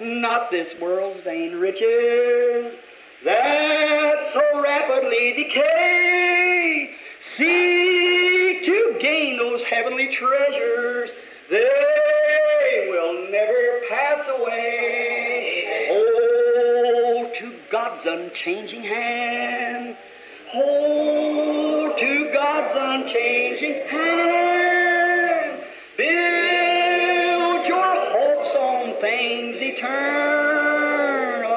not this world's vain riches that so rapidly decay. Seek to gain those heavenly treasures, they will never pass away. Hold to God's unchanging hand. Hold to God's unchanging hand. Build your hopes on things eternal.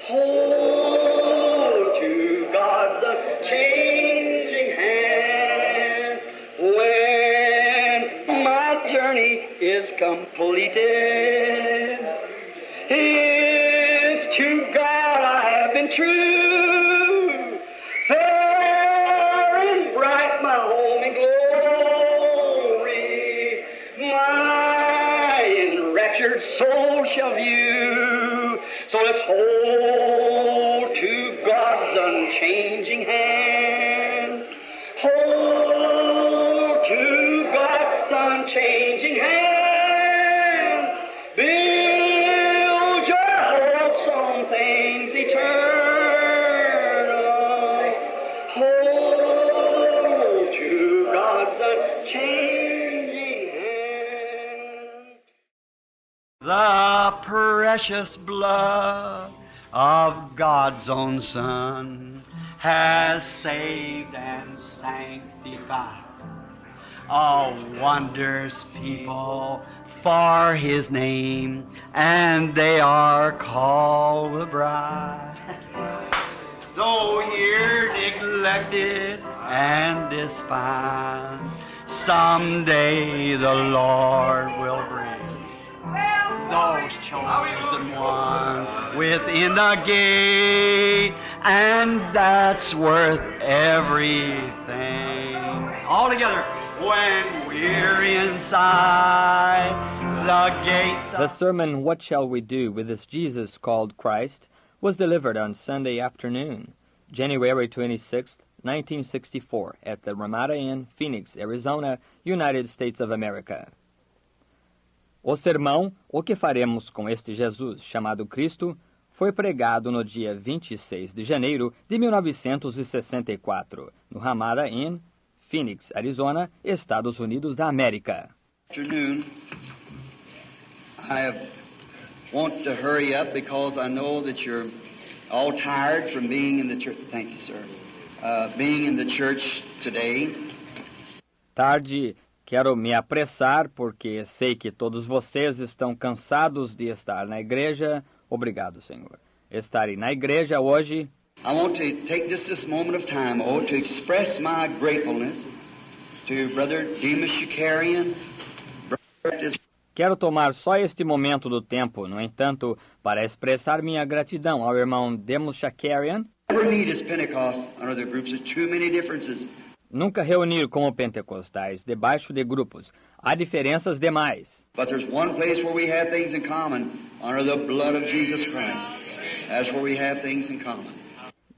Hold to God's unchanging hand. When my journey is completed, if to God I have been true, fair and bright my home in glory, my enraptured soul shall view. So let's hold to God's unchanging hand. Hold to God's unchanging hand. Build your hopes on things eternal. Hold to God's unchanging hand. The precious blood of God's own Son has saved and sanctified a wondrous people for His name, and they are called the bride. Though here neglected and despised, someday the Lord will bring those chosen ones within the gate, and that's worth everything. All together, when we're inside the gates of... The sermon, What Shall We Do with This Jesus Called Christ, was delivered on Sunday afternoon, January 26, 1964, at the Ramada Inn, Phoenix, Arizona, United States of America. O sermão, O que Faremos com Este Jesus, chamado Cristo, foi pregado no dia 26 de janeiro de 1964, no Ramada Inn, Phoenix, Arizona, Estados Unidos da América. Afternoon, I want to hurry up because I know that you're all tired from being in the church. Thank you, sir. Being in the church today. Tarde, quero me apressar porque sei que todos vocês estão cansados de estar na igreja. Obrigado, Senhor. Estarem na igreja hoje. I want to take just this moment of time, to express my gratefulness to Brother Demas Shakarian. Quero tomar só este momento do tempo, no entanto, para expressar minha gratidão ao irmão Demas Shakarian. Never meet as Pentecost under the groups of too many differences. Nunca reunir como pentecostais debaixo de grupos. Há diferenças demais. But there's one place where we have things in common, under the blood of Jesus Christ. That's where we have things in common.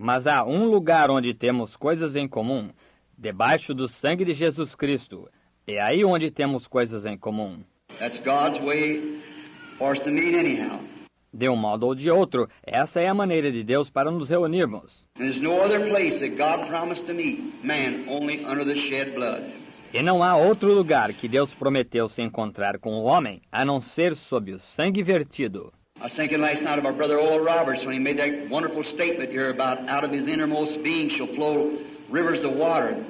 Mas há um lugar onde temos coisas em comum, debaixo do sangue de Jesus Cristo. É aí onde temos coisas em comum. That's God's way for us to meet anyhow. De um modo ou de outro, essa é a maneira de Deus para nos reunirmos. There's no other place that God promised to meet man only under the shed blood. E não há outro lugar que Deus prometeu se encontrar com o homem, a não ser sob o sangue vertido. I was thinking last night of our brother Oral Roberts when he made that wonderful statement here about out of his innermost being shall flow rivers of water.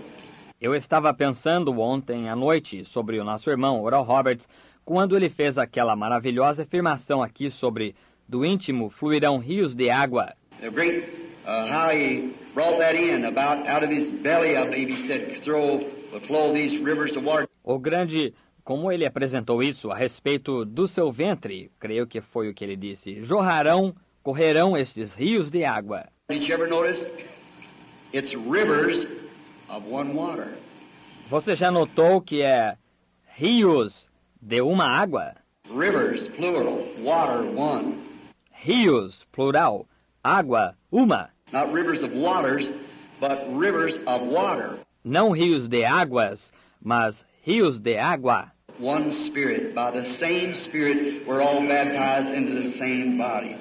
Eu estava pensando ontem à noite sobre o nosso irmão Oral Roberts, quando ele fez aquela maravilhosa afirmação aqui sobre do íntimo fluirão rios de água. The great how he brought that in about out of his belly, I believe he said, flow these rivers of water. O grande, como ele apresentou isso a respeito do seu ventre, creio que foi o que ele disse, correrão estes rios de água. Did you ever notice? It's rivers of one water. Você já notou que é rios de uma água? Rivers, plural, water, one. Rios, plural, água, uma. Not rivers of waters, but rivers of water. Não rios de águas, mas rios de água. one Spirit. By the same Spirit, we're all baptized into the same body.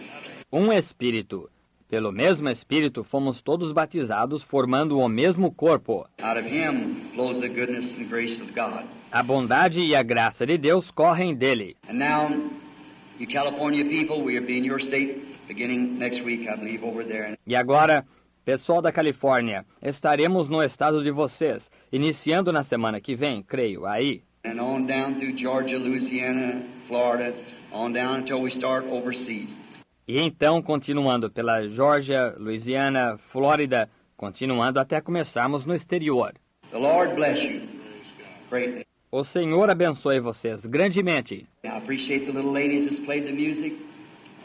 Um Espírito. Pelo mesmo Espírito fomos todos batizados, formando o mesmo corpo. Out of Him flows the goodness and grace of God. A bondade e a graça de Deus correm dele. And now, you California people, we will be in your state beginning next week, I believe, over there. E agora, pessoal da Califórnia, estaremos no estado de vocês, iniciando na semana que vem, creio, aí. And on down through Georgia, Louisiana, Florida, on down until we start overseas. E então, continuando pela Geórgia, Louisiana, Flórida, continuando até começarmos no exterior. The Lord bless you greatly. O Senhor abençoe vocês grandemente. I appreciate the little ladies that's played the music,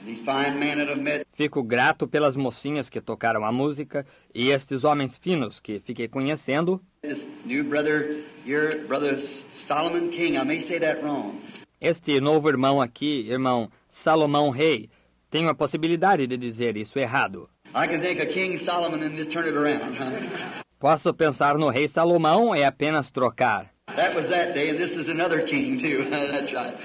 these fine men that I've met. Fico grato pelas mocinhas que tocaram a música e estes homens finos que fiquei conhecendo. This new brother, your brother Solomon King, I may say that wrong. Este novo irmão aqui, irmão Salomão Rei, tenho a possibilidade de dizer isso errado. I can think of King Solomon and just turn it around. Posso pensar no rei Salomão e apenas trocar. That was that day, and this is another king too. That's right.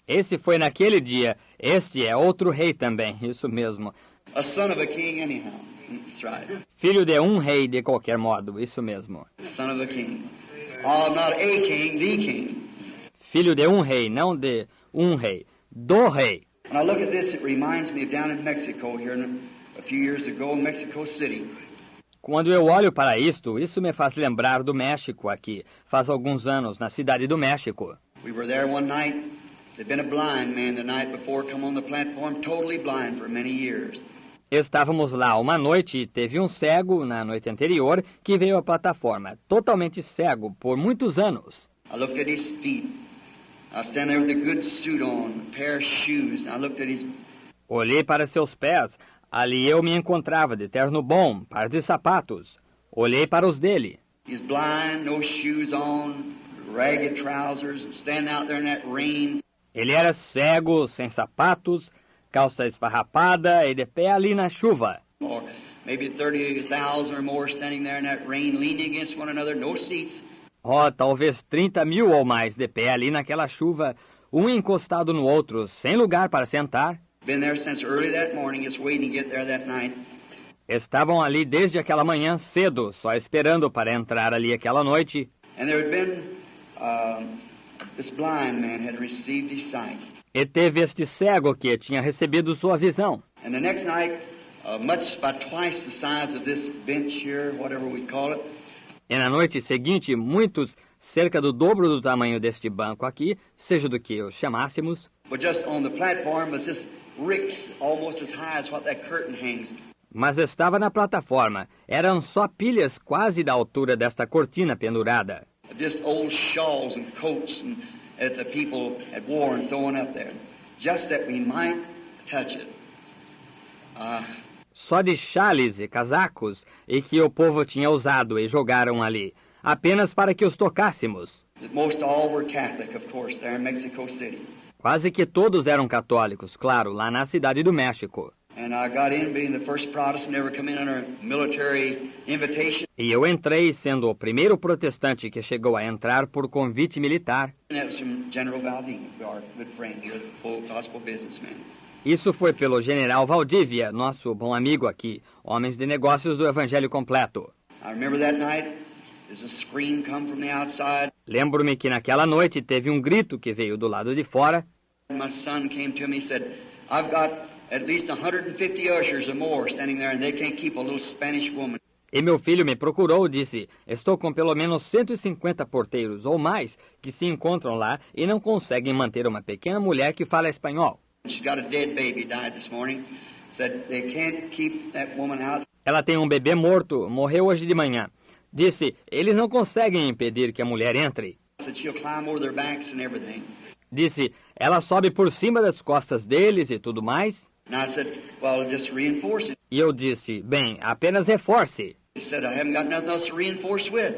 Esse foi naquele dia, este é outro rei também, isso mesmo. A son of a king anyhow. That's right. Filho de um rei de qualquer modo, isso mesmo. Son of a king. Oh, not a king, the king. Filho de um rei, não de um rei, do rei. When I look at this, it reminds me of down in Mexico here a few years ago, in Mexico City. Quando eu olho para isto, isso me faz lembrar do México aqui, faz alguns anos, na cidade do México. We were there one night. There'd been a blind man the night before come on the platform, totally blind for many years. Estávamos lá uma noite e teve um cego na noite anterior que veio à plataforma, totalmente cego por muitos anos. I looked at his feet. I was standing there with a good suit on, a pair of shoes, and I looked at his... Olhei para seus pés. Ali eu me encontrava de terno bom, par de sapatos. Olhei para os dele. He's blind, no shoes on, ragged trousers, standing out there in that rain. Ele era cego, sem sapatos, calça esfarrapada e de pé ali na chuva. Or maybe 30,000 or more standing there in that rain, leaning against one another, no seats. Oh, talvez 30.000 ou mais de pé ali naquela chuva, um encostado no outro, sem lugar para sentar. Been there since early that morning, just waiting to get there that night. Estavam ali desde aquela manhã cedo, só esperando para entrar ali aquela noite. And there had been, this blind man had received his sight. E teve este cego que tinha recebido sua visão. And the next night, much about twice the size of this bench here, whatever we call it. E na noite seguinte, muitos, cerca do dobro do tamanho deste banco aqui, seja do que os chamássemos. But just on the platform was just ricks almost as high as what that curtain hangs. Mas estava na plataforma. Eram só pilhas quase da altura desta cortina pendurada. Just old shawls and coats that the people had worn and thrown up there. Just that we might touch it. Só de chales e casacos e que o povo tinha usado e jogaram ali, apenas para que os tocássemos. Most all were Catholic, of course, there in Mexico City. Quase que todos eram católicos, claro, lá na cidade do México. And I got in being the first Protestant ever come in under military invitation. E eu entrei sendo o primeiro protestante que chegou a entrar por convite militar. And that was from General Valdivia, our good friend here, full gospel businessman. Isso foi pelo general Valdívia, nosso bom amigo aqui, homens de negócios do Evangelho completo. I remember that night, there's a scream come from the outside. Lembro-me que naquela noite teve um grito que veio do lado de fora. My son came to me and said, I've got at least 150 ushers or more standing there and they can't keep a little Spanish woman. E meu filho me procurou e disse, estou com pelo menos 150 porteiros ou mais que se encontram lá e não conseguem manter uma pequena mulher que fala espanhol. She's got a dead baby, died this morning. Said they can't keep that woman out. Ela tem um bebê morto, morreu hoje de manhã. Disse, eles não conseguem impedir que a mulher entre. Said she'll climb over their backs and everything. Disse, ela sobe por cima das costas deles e tudo mais. And I said, well, just reinforce it. E eu disse, bem, apenas reforce. He said, I haven't got nothing else to reinforce with.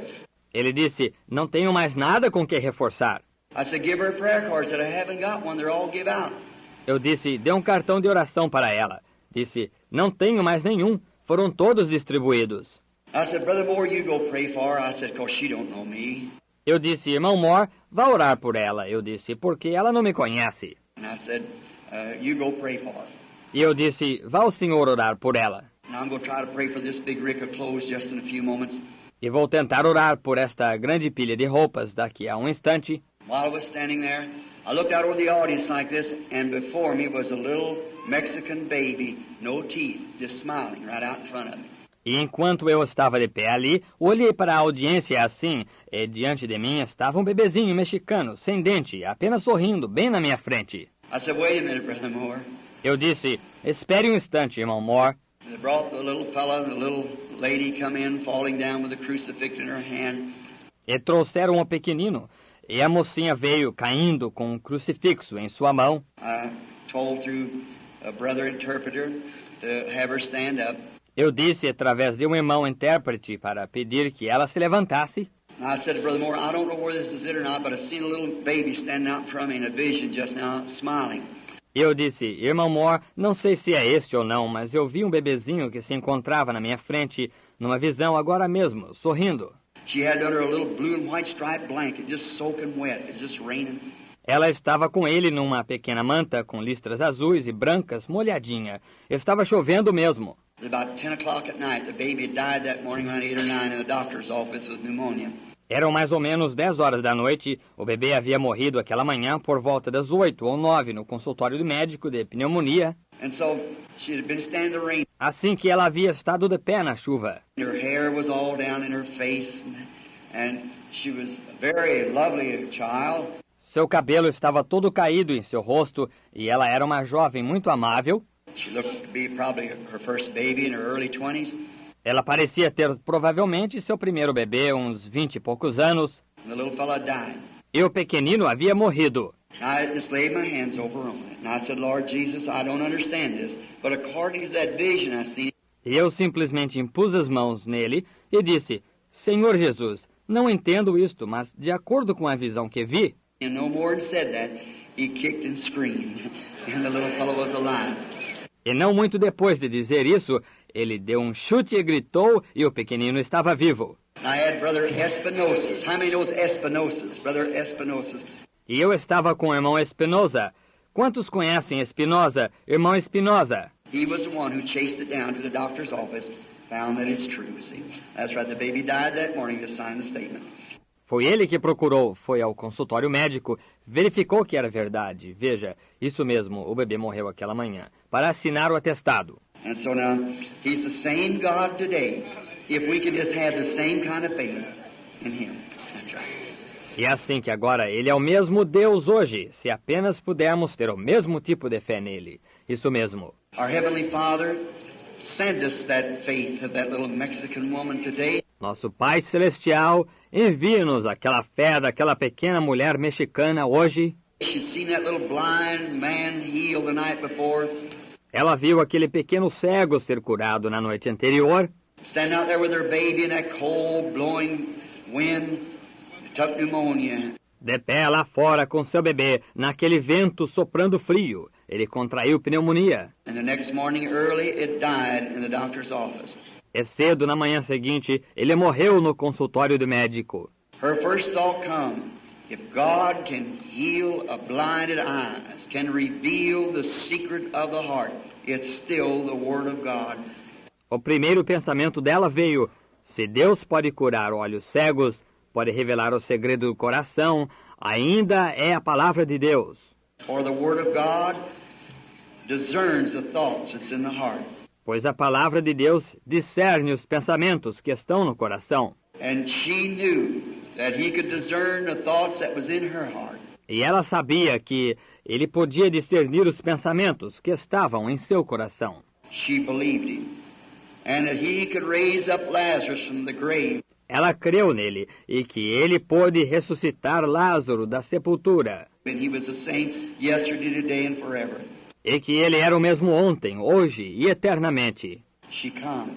Ele disse, não tenho mais nada com que reforçar. I said, give her a prayer card. I said, I haven't got one. They're all give out. Eu disse, dê um cartão de oração para ela. Disse, não tenho mais nenhum. Foram todos distribuídos. I said, Brother Moore, you go pray for her. I said, 'cause she don't know me. Eu disse, irmão Moore, vá orar por ela. Eu disse, porque ela não me conhece. And I said, you go pray for her. E eu disse, vá o senhor orar por ela. And I'm going to try to pray for this big rick of clothes just in a few moments. E vou tentar orar por esta grande pilha de roupas daqui a um instante. While I was standing there, I looked out over the audience like this, and before me was a little Mexican baby, no teeth, just smiling right out in front of me. E enquanto eu estava de pé ali, olhei para a audiência assim, e diante de mim estava um bebezinho mexicano, sem dente, apenas sorrindo, bem na minha frente. I said, wait a minute, Brother Moore. Eu disse, espere um instante, irmão Moore. And they brought the little fella and the little lady come in, falling down with a crucifix in her hand. E trouxeram o pequenino, e a mocinha veio caindo com um crucifixo em sua mão. I told through a brother interpreter to have her stand up. Eu disse através de um irmão intérprete para pedir que ela se levantasse. And I said to Brother Moore, I don't know where this is it or not, but I seen a little baby standing out in front of me in a vision just now, smiling. Eu disse, irmão Moore, não sei se é este ou não, mas eu vi um bebezinho que se encontrava na minha frente, numa visão agora mesmo, sorrindo. She had under a little blue and white striped blanket, just soaking wet. It was just raining. Ela estava com ele numa pequena manta com listras azuis e brancas, molhadinha. Estava chovendo mesmo. It was about 10 o'clock at night. The baby had died that morning around 8 or 9 in the doctor's office with pneumonia. Eram mais ou menos 10 horas da noite. O bebê havia morrido aquela manhã por volta das 8 ou 9 no consultório do médico de pneumonia. And so she had been standing in the rain. Assim que ela havia estado de pé na chuva. Her hair was all down in her face, and she was a very lovely child. Seu cabelo estava todo caído em seu rosto e ela era uma jovem muito amável. She looked to be probably her first baby in her early 20s. Ela parecia ter provavelmente seu primeiro bebê, uns 20 e poucos anos. And the little fella died. E o pequenino havia morrido. I just laid my hands over on it. And I said, Lord Jesus, I don't understand this, but according to that vision I seen. E eu simplesmente impus as mãos nele e disse, Senhor Jesus, não entendo isto, mas de acordo com a visão que vi. And no more than said that, he kicked and screamed, and the little fellow was alive. E não muito depois de dizer isso, ele deu um chute e gritou e o pequenino estava vivo. I had Brother Espinosa. How many knows Espinosa? Brother Espinosa. E eu estava com o irmão Espinosa. Quantos conhecem Espinosa? Irmão Espinosa. He was the one who chased it down to the doctor's office, found that it's true, see. That's right, the baby died that morning to sign the statement. Foi ele que procurou, foi ao consultório médico, verificou que era verdade. Veja, isso mesmo, o bebê morreu aquela manhã, para assinar o atestado. And so now, he's the same God today, if we could just have the same kind of faith in him. That's right. E é assim que agora ele é o mesmo Deus hoje, se apenas pudermos ter o mesmo tipo de fé nele. Isso mesmo. Our Heavenly Father, send us that faith of that little Mexican woman today. Nosso Pai Celestial, envie-nos aquela fé daquela pequena mulher mexicana hoje. She'd seen that little blind man healed the night before. Ela viu aquele pequeno cego ser curado na noite anterior. Standing out there with her baby in that cold, blowing wind, took pneumonia. De pé lá fora com seu bebê, naquele vento soprando frio. Ele contraiu pneumonia. And the next morning early, it died in the doctor's office. E cedo na manhã seguinte, ele morreu no consultório do médico. Her first thought come, if God can heal a blinded eyes, can reveal the secret of the heart, it's still the Word of God. O primeiro pensamento dela veio, se Deus pode curar olhos cegos, pode revelar o segredo do coração, ainda é a palavra de Deus. For the Word of God discerns the thoughts that's in the heart. Pois a palavra de Deus discerne os pensamentos que estão no coração. And she knew that he could discern the thoughts that was in her heart. E ela sabia que ele podia discernir os pensamentos que estavam em seu coração. She believed him. And that he could raise up Lazarus from the grave. Ela creu nele e que ele pôde ressuscitar Lázaro da sepultura. And he was the same yesterday, today, and forever. E que ele era o mesmo ontem, hoje e eternamente. She come,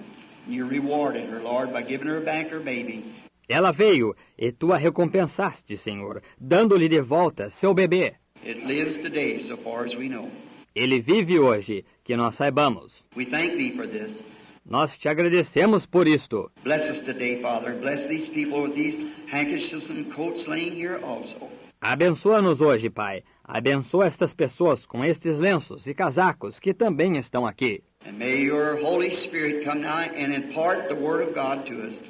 and you rewarded her, Lord, by giving her back her baby. Ela veio, e tu a recompensaste, Senhor, dando-lhe de volta seu bebê. It lives today, so far as we know. Ele vive hoje, que nós saibamos. We thank thee for this. Nós te agradecemos por isto. Bless us today, Father. Bless these people with these handkerchiefs and coats laying here also. Abençoa-nos hoje, Pai. Abençoa estas pessoas com estes lenços e casacos que também estão aqui. And may your Holy Spirit come now and impart the Word of God to us.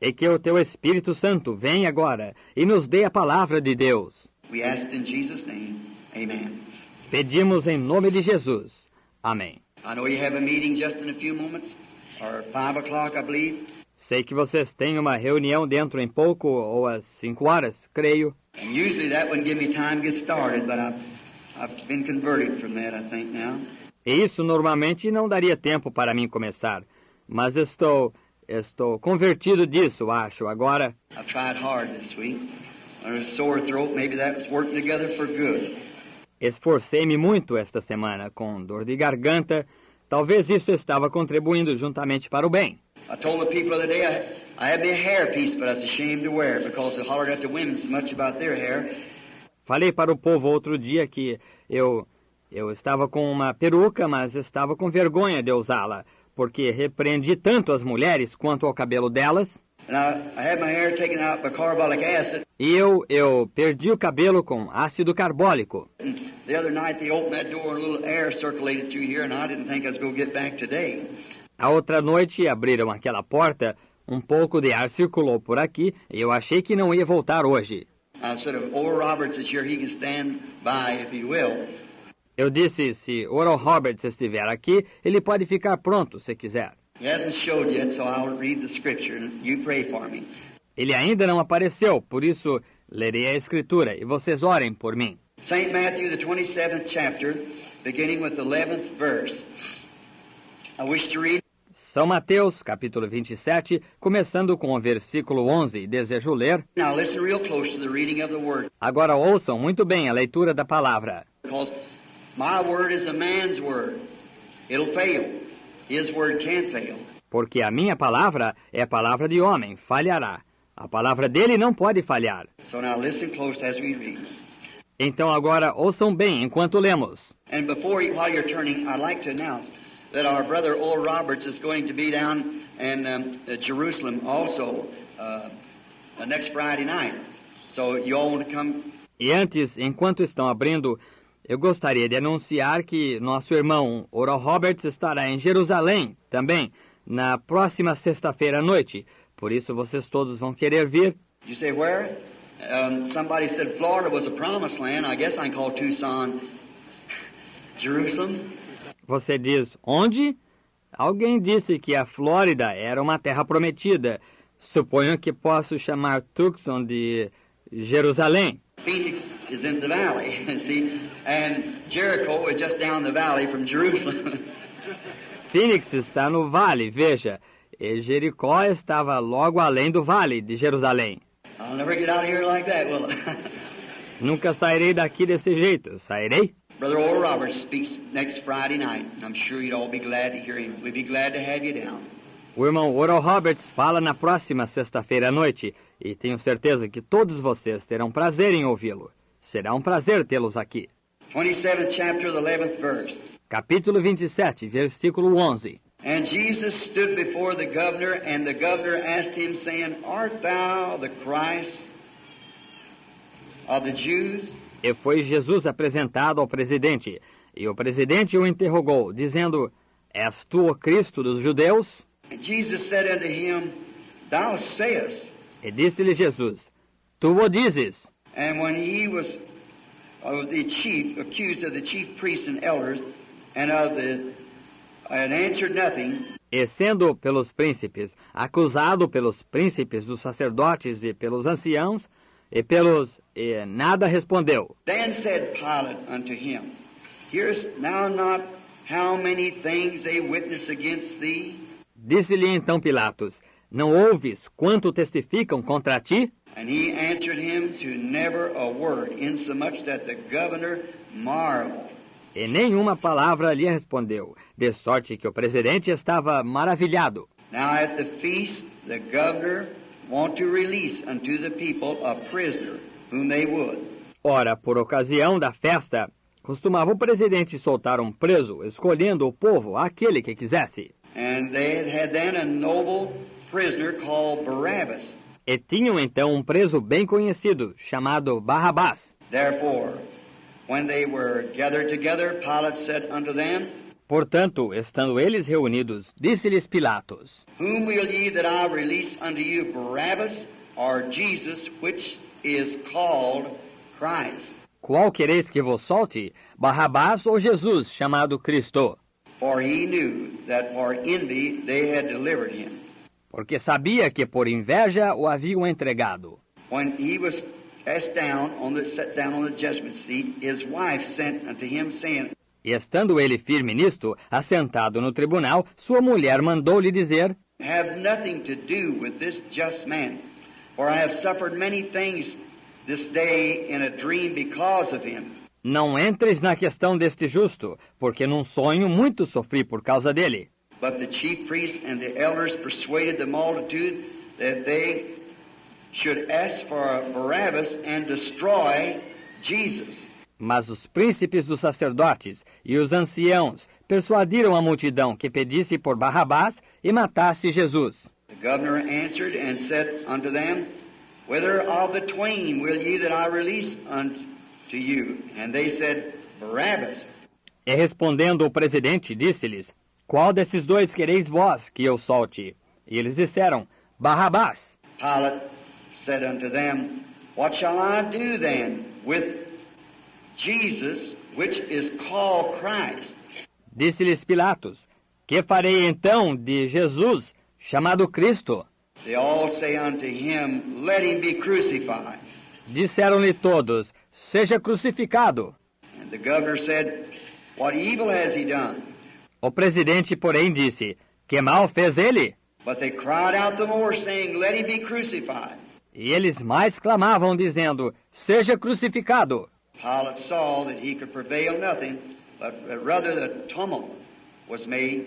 E que o teu Espírito Santo venha agora e nos dê a palavra de Deus. We ask in Jesus' name. Amen. Pedimos em nome de Jesus. Amém. I know you have a meeting just in a few moments, or 5 o'clock, I believe. Sei que vocês têm uma reunião dentro em pouco, ou às 5 horas, creio. And usually that wouldn't give me time to get started, but I've been converted from that, I think, now. E isso normalmente não daria tempo para mim começar. Mas estou convertido disso, acho, agora. I've tried hard this week. On a sore throat, maybe that was working together for good. Esforcei-me muito esta semana, com dor de garganta. Talvez isso estava contribuindo juntamente para o bem. I told the people the other day I had me a hair piece, but I was ashamed to wear it because they hollered at the women so much about their hair. Falei para o povo outro dia que eu estava com uma peruca, mas estava com vergonha de usá-la, porque repreendi tanto as mulheres quanto ao cabelo delas. And I had my hair taken out by carbolic acid. E eu perdi o cabelo com ácido carbólico. And the other night they opened that door and a little air circulated through here, and I didn't think I was going to get back today. A outra noite abriram aquela porta, um pouco de ar circulou por aqui e eu achei que não ia voltar hoje. I said, if Oral Roberts is here, he can stand by if he will. Eu disse, se Oral Roberts estiver aqui, ele pode ficar pronto se quiser. He hasn't showed yet, so I'll read the scripture and you pray for me. Ele ainda não apareceu, por isso lerei a Escritura e vocês orem por mim. St. Matthew, the 27th chapter, beginning with the 11th verse. I wish to read. São Mateus, capítulo 27, começando com o versículo 11, desejo ler. Now listen real close to the reading of the word. Agora ouçam muito bem a leitura da palavra. Because my word is a man's word. It'll fail. His word can't fail. Porque a minha palavra é a palavra de homem, falhará. A palavra dele não pode falhar. So now listen close as we read. Então agora ouçam bem enquanto lemos. And while you're turning, I'd like to announce that our brother Oral Roberts is going to be down in Jerusalem also next Friday night. So you all want to come? E antes, enquanto estão abrindo, eu gostaria de anunciar que nosso irmão Oral Roberts estará em Jerusalém também na próxima sexta-feira à noite. Por isso vocês todos vão querer vir. You say where? Somebody said Florida was a promised land. I guess I can call Tucson Jerusalem. Você diz, onde? Alguém disse que a Flórida era uma terra prometida. Suponho que posso chamar Tucson de Jerusalém. Phoenix is in the valley, see, and Jericho is just down the valley from Jerusalem. Phoenix está no vale, veja. E Jericó estava logo além do vale de Jerusalém. I'll never get out of here like that, will I? Nunca sairei daqui desse jeito, sairei? Brother Oral Roberts speaks next Friday night. I'm sure you'd all be glad to hear him. We'd be glad to have you down. O irmão Oral Roberts fala na próxima sexta-feira à noite, e tenho certeza que todos vocês terão prazer em ouvi-lo. Será um prazer tê-los aqui. 27th chapter, the 11th verse. Capítulo 27, versículo 11. And Jesus stood before the governor, and the governor asked him, saying, Art thou the Christ of the Jews? E foi Jesus apresentado ao presidente, e o presidente o interrogou, dizendo, És tu o Cristo dos judeus? And Jesus said unto him, Thou sayest. E disse-lhe Jesus, Tu o dizes. And when he was accused of the chief priests and elders, and answered nothing. E sendo pelos príncipes, acusado pelos príncipes dos sacerdotes e pelos anciãos, e nada respondeu. Then said Pilate unto him, Hearest thou not how many things they witness against thee? Disse-lhe então Pilatos, Não ouves quanto testificam contra ti? And he answered him to never a word, insomuch that the governor marveled. E nenhuma palavra lhe respondeu, de sorte que o presidente estava maravilhado. Now at the feast, the governor want to release unto the people a prisoner, whom they would. Ora, por ocasião da festa, costumava o presidente soltar um preso, escolhendo o povo aquele que quisesse. And they had then a noble prisoner called Barabbas. E tinham então um preso bem conhecido, chamado Barrabás. Therefore, when they were gathered together, Pilate said unto them, Portanto, estando eles reunidos, disse-lhes Pilatos: Whom will ye that I release unto you, Barabbas or Jesus, which is called Christ? Qual quereis que vos solte, Barrabás ou Jesus, chamado Cristo? For he knew that for envy they had delivered him. Porque sabia que por inveja o haviam entregado. When he was set down on the judgment seat, his wife sent unto him, saying, E estando ele firme nisto, assentado no tribunal, sua mulher mandou-lhe dizer: Have nothing to do with this just man, for I have suffered many things this day in a dream because of him. Não entres na questão deste justo, porque num sonho muito sofri por causa dele. But the chief priests and the elders persuaded the multitude that they should ask for Barabbas and destroy Jesus. Mas os príncipes dos sacerdotes e os anciãos persuadiram a multidão que pedisse por Barrabás e matasse Jesus. The governor answered and said unto them, Whither of the twain will ye that I release unto you? And they said, Barabbas. E respondendo o presidente, disse-lhes: Qual desses dois quereis vós que eu solte? E eles disseram: Barrabás. Pilate said unto them, What shall I do then with Jesus, which is called Christ? Disse-lhes Pilatos: Que farei então de Jesus, chamado Cristo? They all say unto him, Let him be crucified. Disseram-lhe todos: Seja crucificado. And the governor said, What evil has he done? O presidente, porém, disse: Que mal fez ele? But they cried out the more, saying, Let him be crucified. E eles mais clamavam, dizendo: Seja crucificado. Pilate saw that he could prevail nothing, but rather the tumult was made.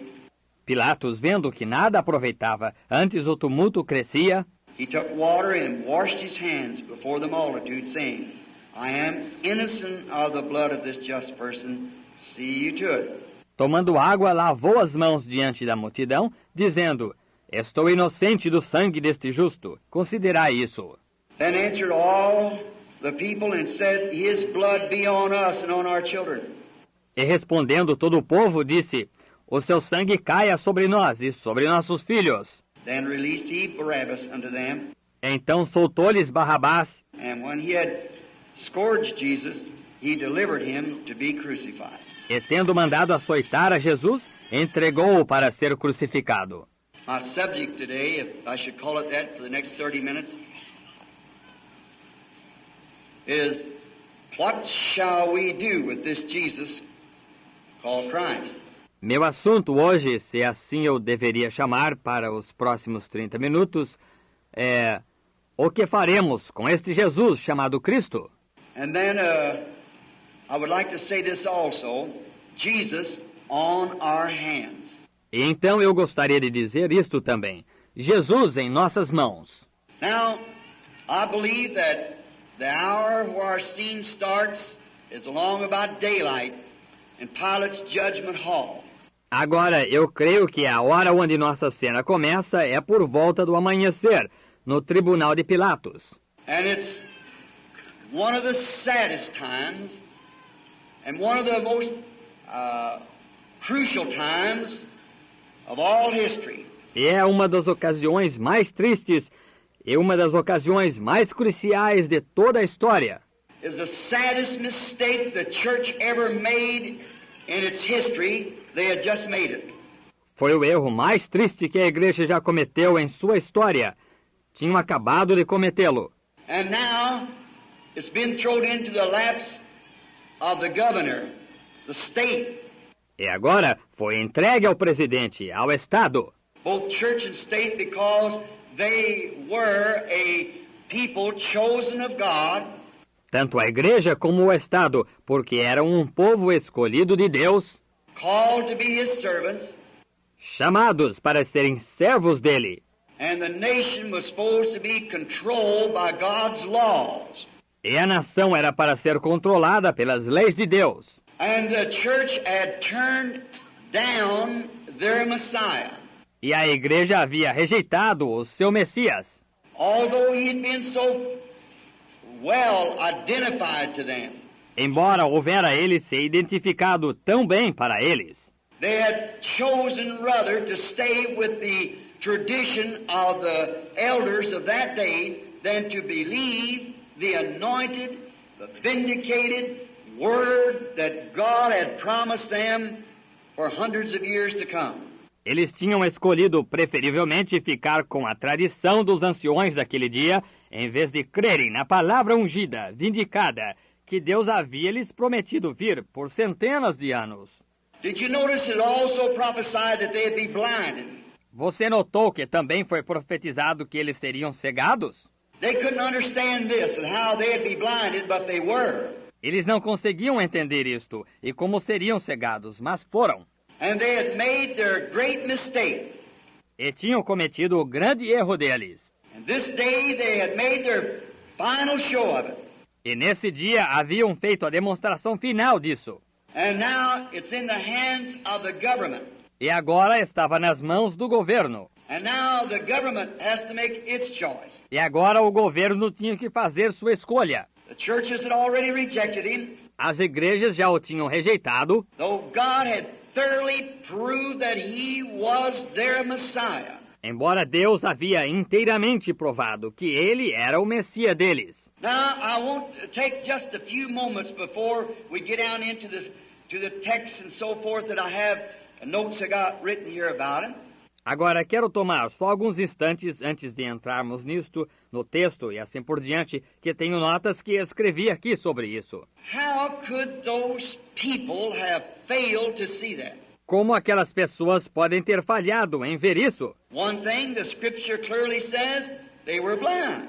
Pilatos, vendo que nada aproveitava, antes o tumulto crescia, He took water and washed his hands before the multitude, saying, I am innocent of the blood of this just person. See you to it. tomando água, lavou as mãos diante da multidão, dizendo: Estou inocente do sangue deste justo. Considerai isso. Then answered all the people and said, His blood be on us and on our children. E respondendo todo o povo, disse: O seu sangue caia sobre nós e sobre nossos filhos. Then released he Barabbas unto them. Então soltou-lhes Barrabás, And when he had scourged Jesus, he delivered him to be crucified. e tendo mandado açoitar a Jesus, entregou-o para ser crucificado. My subject today, if I should call it that for the next 30 minutes, is what shall we do with this Jesus called Christ? Meu assunto hoje, se assim eu deveria chamar para os próximos 30 minutos, é o que faremos com este Jesus chamado Cristo? And then I would like to say this also, Jesus on our hands. E então eu gostaria de dizer isto também: Jesus em nossas mãos. Now, I believe that the hour where our scene starts is along about daylight in Pilate's judgment hall. Agora, eu creio que a hora onde nossa cena começa é por volta do amanhecer, no tribunal de Pilatos. And it's one of the saddest times and one of the most crucial times of all history. E é uma das ocasiões mais tristes e uma das ocasiões mais cruciais de toda a história. Is the saddest mistake the church ever made in its history. They had just made it. Foi o erro mais triste que a igreja já cometeu em sua história. Tinham acabado de cometê-lo. And now it's been thrown into the laps of the governor, the state. E agora foi entregue ao presidente, ao Estado. Both church and state, because they were a people chosen of God. Tanto a igreja como o Estado, porque eram um povo escolhido de Deus, Called to be His servants. chamados para serem servos dele. And the nation was supposed to be controlled by God's laws. E a nação era para ser controlada pelas leis de Deus. And the church had turned down their Messiah. E a igreja havia rejeitado o seu Messias. Although he had been so well identified to them. Embora houvera ele se identificado tão bem para eles. They had chosen rather to stay with the tradition of the elders of that day than to believe the anointed, the vindicated word that God had promised them for hundreds of years to come. Eles tinham escolhido preferivelmente ficar com a tradição dos anciões daquele dia, em vez de crerem na palavra ungida, vindicada, que Deus havia lhes prometido vir por centenas de anos. Did you notice it also prophesied that they'd be blinded? Você notou que também foi profetizado que eles seriam cegados? They couldn't understand this and how they'd be blinded, but they were. Eles não conseguiam entender isto e como seriam cegados, mas foram. And they had made their great mistake. E tinham cometido o grande erro deles. And this day they had made their final show of it. E nesse dia haviam feito a demonstração final disso. And now it's in the hands of the government. E agora estava nas mãos do governo. And now the government has to make its choice. E agora o governo tinha que fazer sua escolha. The churches had already rejected him. As igrejas já o tinham rejeitado. Though God had thoroughly proved that he was their Messiah. Embora Deus havia inteiramente provado que ele era o Messias deles. Now I want to take just a few moments before we get down into this to the text and so forth that I have notes I got written here about it. Agora quero tomar só alguns instantes antes de entrarmos nisto, no texto e assim por diante, que tenho notas que escrevi aqui sobre isso. How could those people have failed to see that? Como aquelas pessoas podem ter falhado em ver isso? One thing the scripture clearly says, they were blind.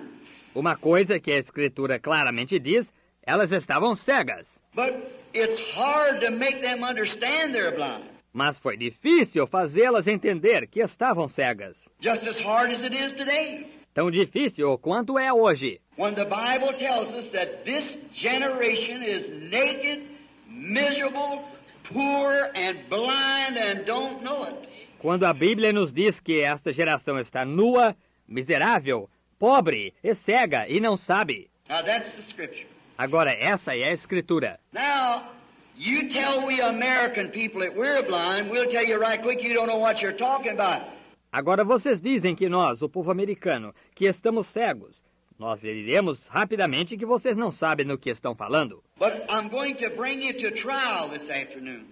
Uma coisa que a Escritura claramente diz, elas estavam cegas. But it's hard to make them understand they're blind. Mas foi difícil fazê-las entender que estavam cegas. Just as hard as it is today. Tão difícil quanto é hoje. When the Bible tells us that this generation is naked, miserable, poor and blind and don't know it. Quando a Bíblia nos diz que esta geração está nua, miserável, pobre e cega e não sabe. Now that's the scripture. Agora essa é a Escritura. Now, you tell we American people that we're blind, we'll tell you right quick you don't know what you're talking about. Agora vocês dizem que nós, o povo americano, que estamos cegos. Nós lhe diremos rapidamente que vocês não sabem do que estão falando. But I'm going to bring you to trial this afternoon.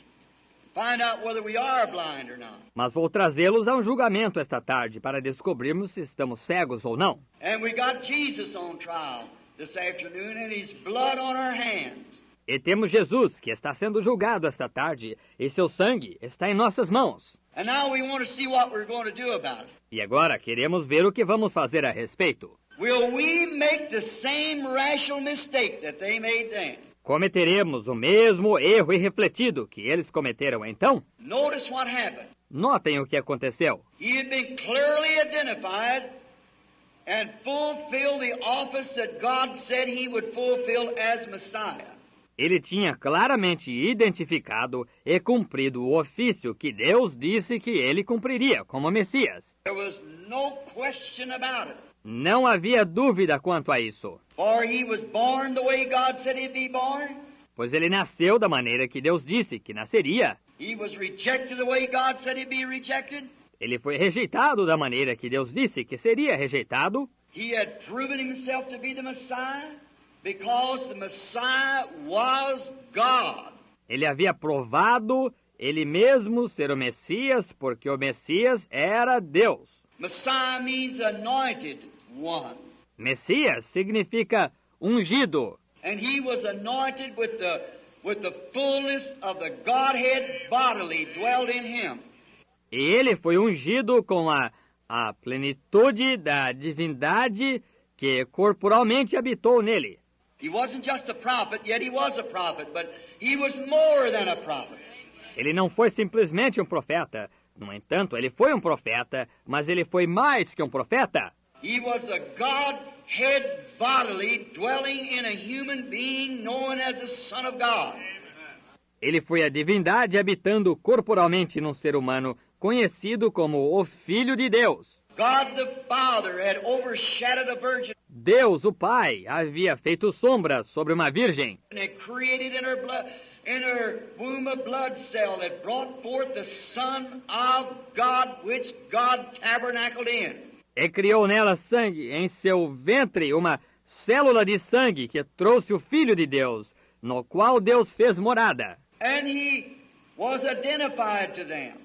Find out whether we are blind or not. Mas vou trazê-los a um julgamento esta tarde para descobrirmos se estamos cegos ou não. And we got Jesus on trial this afternoon and his blood on our hands. E temos Jesus, que está sendo julgado esta tarde, e seu sangue está em nossas mãos. And now we want to see what we're going to do about it. E agora queremos ver o que vamos fazer a respeito. Will we make the same rational mistake that they made then? Cometeremos o mesmo erro irrefletido que eles cometeram então? Notice what happened. Notem o que aconteceu. He had been clearly identified and fulfilled the office that God said he would fulfill as Messiah. Ele tinha claramente identificado e cumprido o ofício que Deus disse que ele cumpriria como Messias. There was no question about it. Não havia dúvida quanto a isso. For he was born the way God said he'd be born. Pois ele nasceu da maneira que Deus disse que nasceria. He was rejected the way God said he'd be rejected. Ele foi rejeitado da maneira que Deus disse que seria rejeitado. He had proven himself to be the Messiah because the Messiah was God. Ele havia provado ele mesmo ser o Messias porque o Messias era Deus. Messiah means anointed one. Messias significa ungido. And he was anointed with the fullness of the Godhead bodily dwelled in him. E ele foi ungido com a plenitude da divindade que corporalmente habitou nele. He wasn't just a prophet, yet he was a prophet, but he was more than a prophet. Ele não foi simplesmente um profeta. No entanto, ele foi um profeta, mas ele foi mais que um profeta. He was a Godhead bodily dwelling in a human being known as the Son of God. Ele foi a divindade habitando corporalmente num ser humano conhecido como o Filho de Deus. God the Father had overshadowed a virgin Deus, o Pai, havia feito sombra sobre uma virgem and had created in her womb a blood cell that brought forth the Son of God, which God tabernacled in. e criou nela sangue, em seu ventre uma célula de sangue que trouxe o Filho de Deus, no qual Deus fez morada. And he was identified to them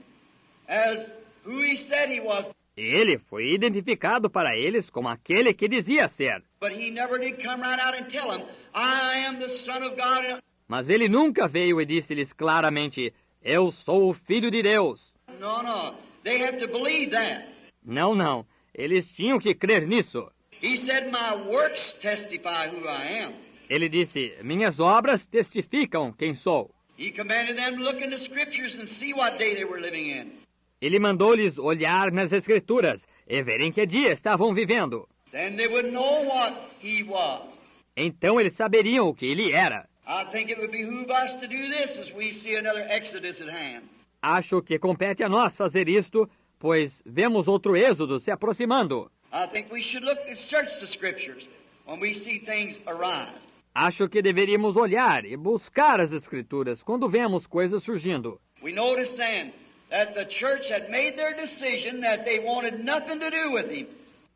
as who he said he was. Ele foi identificado para eles como aquele que dizia ser. But he never did come right out and tell them, I am the Son of God. Mas ele nunca veio e disse-lhes claramente, eu sou o Filho de Deus. No. They have to believe that. Não. Eles tinham que crer nisso. He said, my works testify who I am. Ele disse, minhas obras testificam quem sou. He commanded them to look in the scriptures and see what day they were living in. Ele mandou-lhes olhar nas Escrituras e verem que dia estavam vivendo. Then they would know what he was. Então eles saberiam o que ele era. I think it would behoove us to do this as we see another Exodus at hand. Acho que compete a nós fazer isto, pois vemos outro êxodo se aproximando. I think we should look and search the scriptures when we see things arise. Acho que deveríamos olhar e buscar as Escrituras quando vemos coisas surgindo. We notice then that the church had made their decision that they wanted nothing to do with him.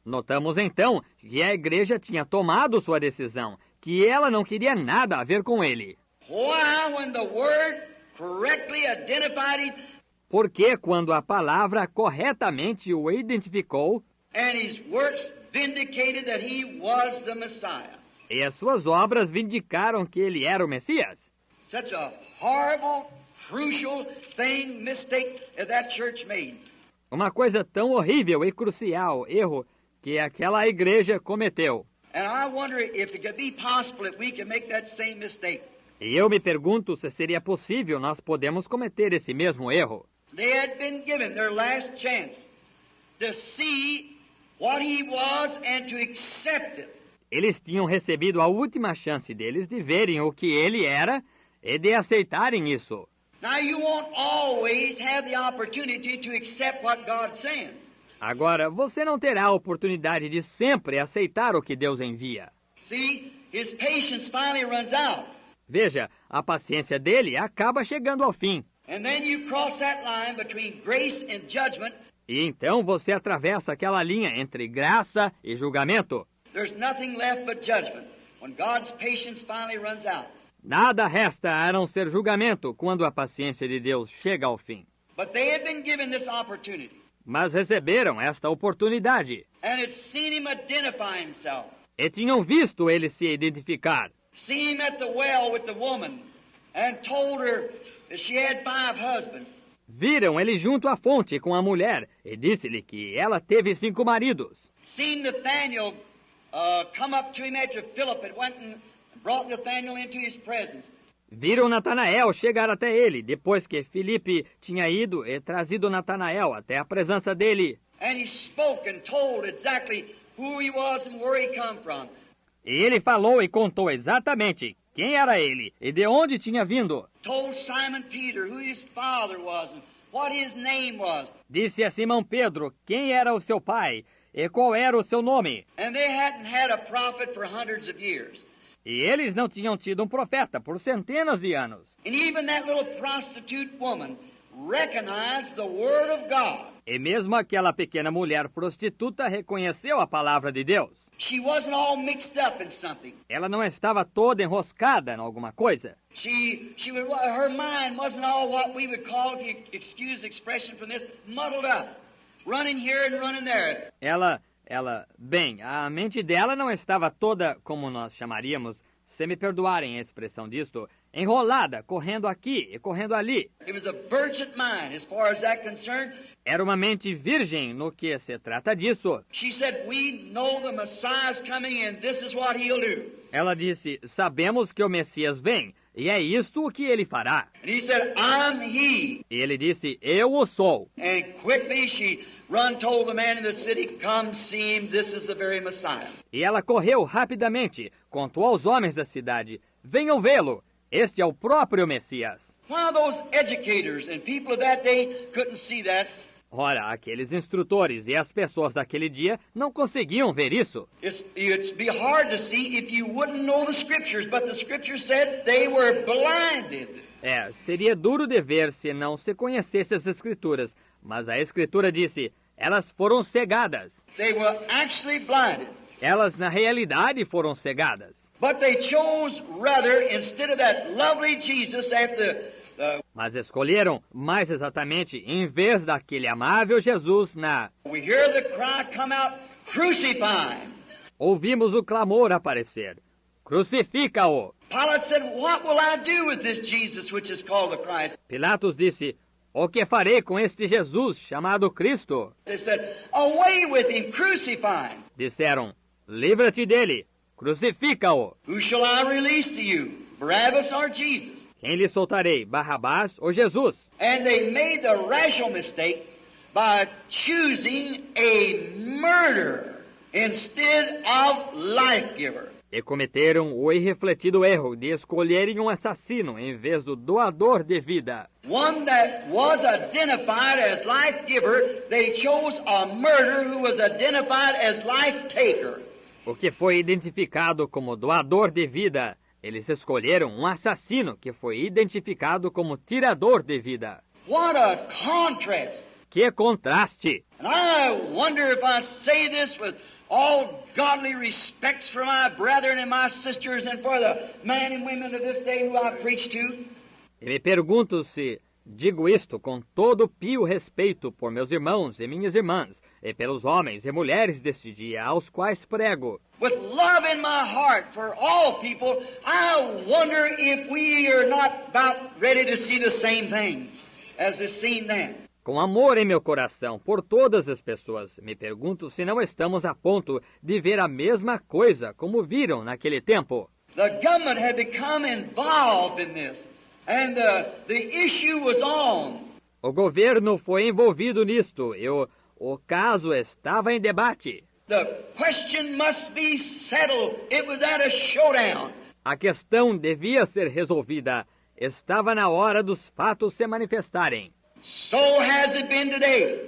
Notamos então que a igreja tinha tomado sua decisão, que ela não queria nada a ver com ele. Why, when the word correctly identified him Porque quando a palavra corretamente o identificou and his works vindicated that he was the Messiah. e as suas obras vindicaram que ele era o Messias. Such a horrible, crucial mistake that church made. Uma coisa tão horrível e crucial, erro, que aquela igreja cometeu. And I wonder if it could be possible if we can make that same mistake. E eu me pergunto se seria possível nós podemos cometer esse mesmo erro. They had been given their last chance to see what he was and to accept it. Eles tinham recebido a última chance deles de verem o que ele era e de aceitarem isso. Now you won't always have the opportunity to accept what God sends. Agora, você não terá a oportunidade de sempre aceitar o que Deus envia. See, his patience finally runs out. Veja, a paciência dele acaba chegando ao fim. And then you cross that line between grace and judgment. E então você atravessa aquela linha entre graça e julgamento. There's nothing left but judgment when God's patience finally runs out. Nada resta a não ser julgamento quando a paciência de Deus chega ao fim. But they had been given this opportunity. Mas receberam esta oportunidade. And had seen him identify himself. E tinham visto ele se identificar. Seen him at the well with the woman and told her that she had 5 husbands. Viram ele junto à fonte com a mulher e disse-lhe que ela teve 5 maridos. Seen Nathanael come up to him after Philip had went and brought Nathanael into his presence. Viram Natanael chegar até ele, depois que Filipe tinha ido e trazido Natanael até a presença dele. And he spoke and told exactly who he was and where he come from. E ele falou e contou exatamente quem era ele e de onde tinha vindo. Told Simon Peter who his father was and what his name was. Disse a Simão Pedro quem era o seu pai e qual era o seu nome. And they hadn't had a prophet for hundreds of years. E eles não tinham tido um profeta por centenas de anos. And even that little prostitute woman recognized the word of God. E mesmo aquela pequena mulher prostituta reconheceu a palavra de Deus. She wasn't all mixed up in something. Ela não estava toda enroscada em alguma coisa. Her mind wasn't all what we would call, if you excuse the expression from this, muddled up, running here and running there. Bem, a mente dela não estava toda, como nós chamaríamos, se me perdoarem a expressão disto, enrolada, correndo aqui e correndo ali. It was a virgin mind as far as that concerned. Era uma mente virgem no que se trata disso. She said, we know the Messiah's coming and this is what he'll do. Ela disse, sabemos que o Messias vem, e é isto o que ele fará. And he said, I'm he. E ele disse, eu o sou. And quickly she told the man in the city, come see him, this is the very Messiah. E ela correu rapidamente, contou aos homens da cidade, venham vê-lo, este é o próprio Messias. Why those educators and people of that day couldn't see that, Ora, aqueles instrutores e as pessoas daquele dia não conseguiam ver isso. It'd be hard to see if you wouldn't know the Scriptures, but the Scriptures said they were blinded. Seria duro de ver se não se conhecesse as Escrituras, mas a Escritura disse, elas foram cegadas. They were actually blinded. Elas, na realidade, foram cegadas. But they chose rather, instead of that lovely Jesus at Mas escolheram, mais exatamente, em vez daquele amável Jesus we hear the cry come out, crucify him. Ouvimos o clamor aparecer. Crucifica-o! Pilate said, what will I do with this Jesus which is called the Christ? Pilatos disse, o que farei com este Jesus chamado Cristo? They said, away with him, crucify him. Disseram, livra-te dele, crucifica-o! Who shall I release to you, Barabbas or Jesus? Quem lhe soltarei, Barrabás ou Jesus? And they made the rational mistake by choosing a murderer instead of life-giver. E cometeram o irrefletido erro de escolherem um assassino em vez do doador de vida. One that was identified as life-giver, they chose a murderer who was identified as life-taker. O que foi identificado como doador de vida, eles escolheram um assassino que foi identificado como tirador de vida. What a contrast! Que contraste! And I wonder if I say this with all godly respects for my brethren and my sisters and for the men and women of this day who I preach to. E me pergunto se digo isto com todo pio respeito por meus irmãos e minhas irmãs, e pelos homens e mulheres deste dia aos quais prego. With love in my heart for all people, I wonder if we are not about ready to see the same thing as is seen then. Com amor em meu coração por todas as pessoas, me pergunto se não estamos a ponto de ver a mesma coisa como viram naquele tempo. The government had become involved in this, and the issue was on. O governo foi envolvido nisto e o caso estava em debate. The question must be settled. It was at a showdown. A questão devia ser resolvida. Estava na hora dos fatos se manifestarem. So has it been today.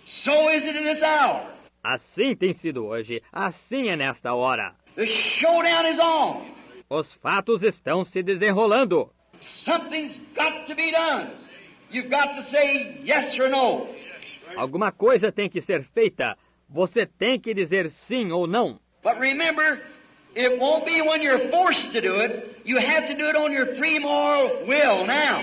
So is it in this hour. Assim tem sido hoje. Assim é nesta hora. The showdown is on. Os fatos estão se desenrolando. Something's got to be done. You've got to say yes or no. Alguma coisa tem que ser feita. Você tem que dizer sim ou não. But remember, it won't be when you're forced to do it. You have to do it on your free moral will now.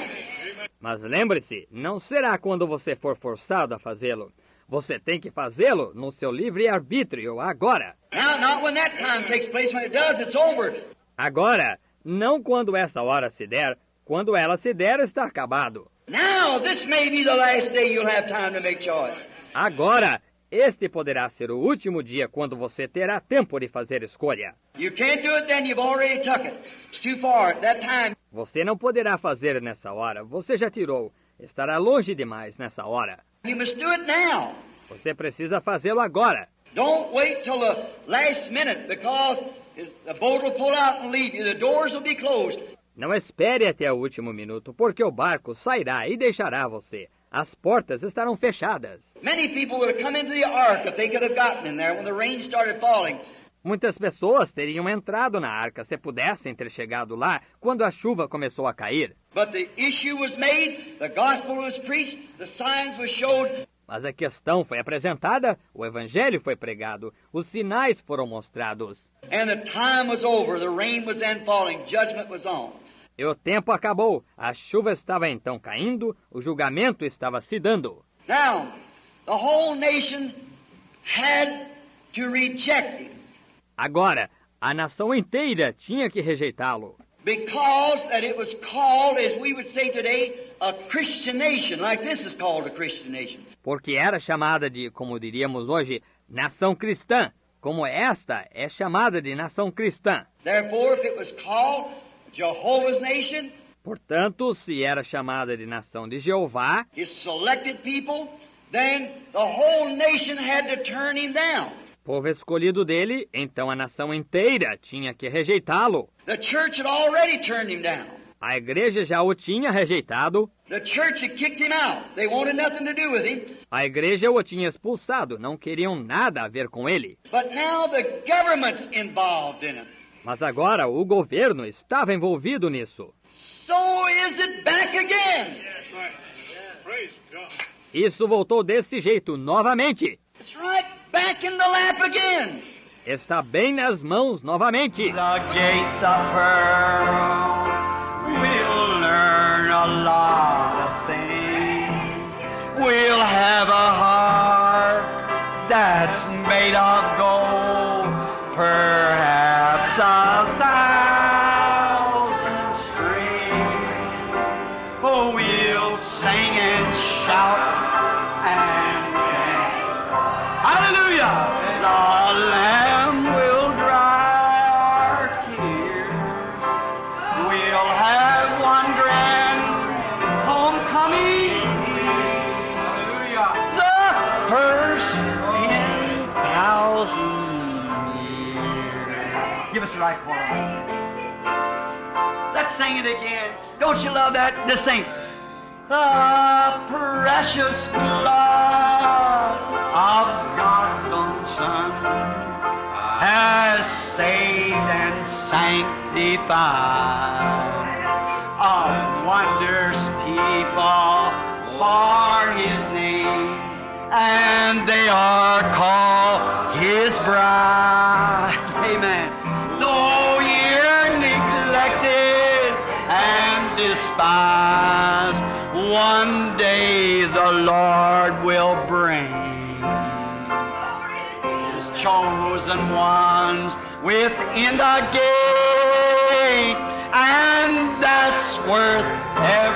Mas lembre-se, não será quando você for forçado a fazê-lo. Você tem que fazê-lo no seu livre-arbítrio agora. Now, not when that time takes place. When it does, it's over. Agora, não quando essa hora se der. Quando ela se der, está acabado. Now, this may be the last day you'll have time to make choice. Agora, este poderá ser o último dia quando você terá tempo de fazer escolha. You can't do it then, you've already took it. It's too far at that time. Você não poderá fazer nessa hora. Você já tirou. Estará longe demais nessa hora. You must do it now. Você precisa fazê-lo agora. Don't wait till the last minute, because the boat will pull out and leave you. The doors will be closed. Não espere até o último minuto, porque o barco sairá e deixará você. As portas estarão fechadas. Many people would have come into the ark if they could have gotten in there when the rain started falling. Muitas pessoas teriam entrado na arca se pudessem ter chegado lá quando a chuva começou a cair. But the issue was made, the gospel was preached, the signs were showed. Mas a questão foi apresentada, o evangelho foi pregado, os sinais foram mostrados. And the time was over, the rain was then falling, judgment was on. E o tempo acabou, a chuva estava então caindo, o julgamento estava se dando. Now, the whole nation had to reject him. Agora, a nação inteira tinha que rejeitá-lo. Because that it was called, as we would say today, a Christian nation, like this is called a Christian nation. Porque era chamada de, como diríamos hoje, nação cristã, como esta é chamada de nação cristã. Therefore, if it was called Jehovah's nation, portanto, se era chamada de nação de Jeová, his selected people, then the whole nation had to turn him down. Povo escolhido dele, então a nação inteira tinha que rejeitá-lo. The church had already turned him down. A igreja já o tinha rejeitado. The church had kicked him out. They wanted nothing to do with him. A igreja o tinha expulsado, não queriam nada a ver com ele. But now the government's involved in it. Mas agora o governo estava envolvido nisso. So is it back again. That's right. Praise God. Isso voltou desse jeito novamente. It's right back in the lap again. Está bem nas mãos novamente. The gates of pearl will learn a lot of things. We'll have a heart that's made of gold, perhaps 1,000 strings. Oh, we'll sing and shout and dance. Hallelujah! The Lamb will dry our tears. We'll have one grand homecoming. Hallelujah! The first 10,000 years. Give us the right chord. Let's sing it again. Don't you love that? Let's sing. The precious blood of God's own Son has saved and sanctified a wondrous people for His name, and they are called His bride. Amen. Though you're neglected and despised, one day the Lord will bring His chosen ones within the gate, and that's worth every